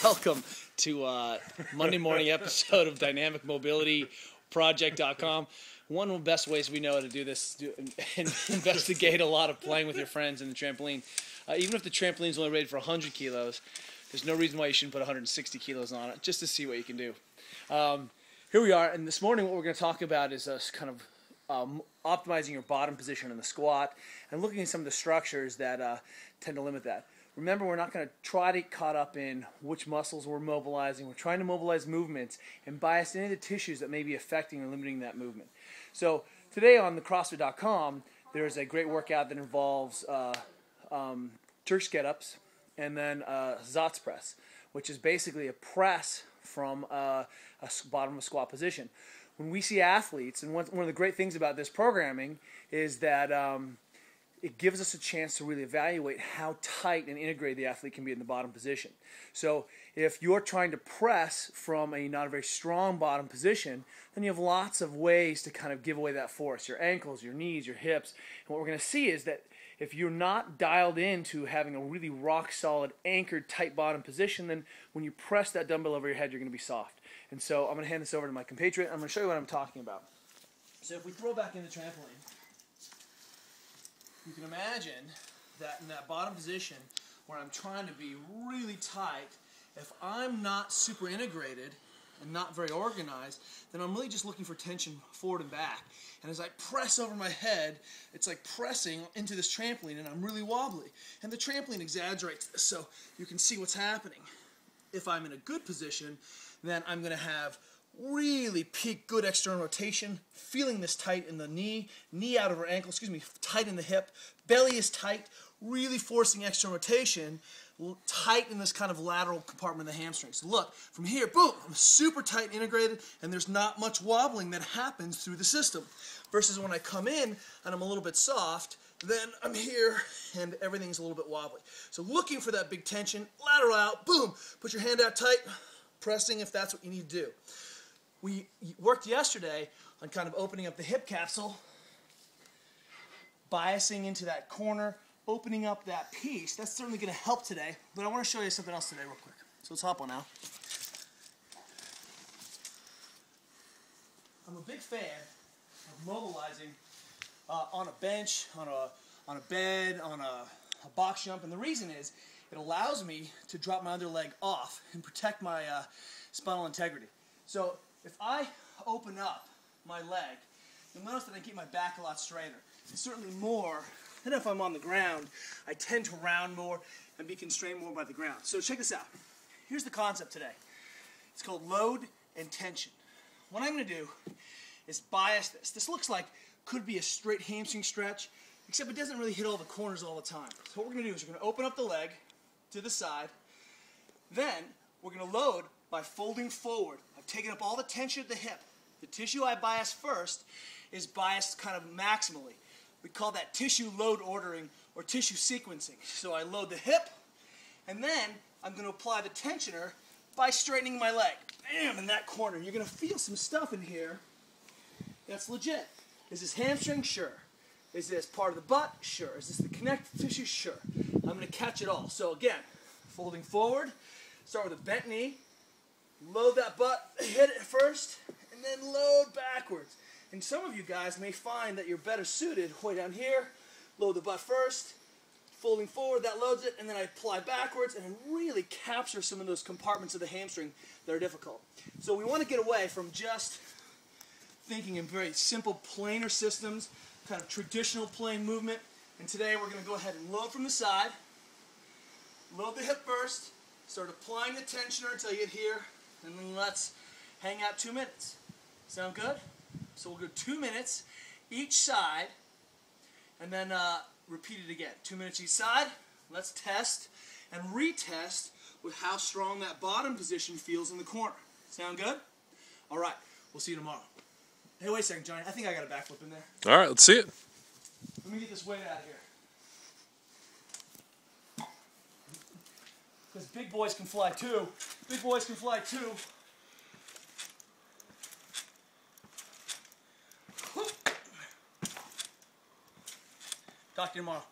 Welcome to Monday morning episode of Dynamic Mobility Project.com. One of the best ways we know how to do this is investigate a lot of playing with your friends in the trampoline. Even if the trampoline is only rated for 100 kilos, there's no reason why you shouldn't put 160 kilos on it just to see what you can do. Here we are, and this morning what we're going to talk about is kind of optimizing your bottom position in the squat and looking at some of the structures that tend to limit that. Remember, we're not going to try to get caught up in which muscles we're mobilizing. We're trying to mobilize movements and bias any of the tissues that may be affecting or limiting that movement. So today on the CrossFit.com, there's a great workout that involves Turkish get-ups and then Zotz press, which is basically a press from a bottom of squat position. When we see athletes, and one of the great things about this programming is that it gives us a chance to really evaluate how tight and integrated the athlete can be in the bottom position. So if you're trying to press from a not a very strong bottom position, then you have lots of ways to kind of give away that force, your ankles, your knees, your hips. And what we're going to see is that if you're not dialed into having a really rock-solid, anchored, tight bottom position, then when you press that dumbbell over your head, you're going to be soft. And so I'm going to hand this over to my compatriot. I'm going to show you what I'm talking about. So if we throw back in the trampoline, you can imagine that in that bottom position where I'm trying to be really tight, if I'm not super integrated and not very organized, then I'm really just looking for tension forward and back. And as I press over my head, it's like pressing into this trampoline, and I'm really wobbly. And the trampoline exaggerates this, so you can see what's happening. If I'm in a good position, then I'm going to have really peak good external rotation, feeling this tight in the knee out over ankle, tight in the hip, belly is tight, really forcing external rotation, tight in this kind of lateral compartment of the hamstrings. So look, from here, boom, I'm super tight integrated, and there's not much wobbling that happens through the system. Versus when I come in and I'm a little bit soft, then I'm here and everything's a little bit wobbly. So looking for that big tension, lateral out, boom, put your hand out tight, pressing if that's what you need to do. We worked yesterday on kind of opening up the hip capsule, biasing into that corner, opening up that piece. That's certainly going to help today, but I want to show you something else today real quick. So let's hop on now. I'm a big fan of mobilizing on a bench, on a bed, on a box jump, and the reason is it allows me to drop my other leg off and protect my spinal integrity. So if I open up my leg, you'll notice that I keep my back a lot straighter. It's certainly more than if I'm on the ground. I tend to round more and be constrained more by the ground. So check this out. Here's the concept today. It's called load and tension. What I'm going to do is bias this. This looks like could be a straight hamstring stretch, except it doesn't really hit all the corners all the time. So what we're going to do is we're going to open up the leg to the side. Then we're going to load by folding forward. I've taken up all the tension at the hip. The tissue I bias first is biased kind of maximally. We call that tissue load ordering or tissue sequencing. So I load the hip, and then I'm going to apply the tensioner by straightening my leg. Bam, in that corner. You're going to feel some stuff in here that's legit. Is this hamstring? Sure. Is this part of the butt? Sure. Is this the connective tissue? Sure. I'm going to catch it all. So again, folding forward, start with a bent knee, load that butt, hit it first, and then load backwards. And some of you guys may find that you're better suited way down here, load the butt first, folding forward, that loads it, and then I apply backwards and really capture some of those compartments of the hamstring that are difficult. So we want to get away from just thinking in very simple planar systems, kind of traditional plane movement. And today we're going to go ahead and load from the side, load the hip first, start applying the tensioner until you get here, and then let's hang out 2 minutes. Sound good? So we'll go 2 minutes each side, and then repeat it again. 2 minutes each side. Let's test and retest with how strong that bottom position feels in the corner. Sound good? All right. We'll see you tomorrow. Hey, wait a second, Johnny. I think I got a backflip in there. All right, let's see it. Let me get this weight out of here. Because big boys can fly too. Big boys can fly too. Talk to you tomorrow.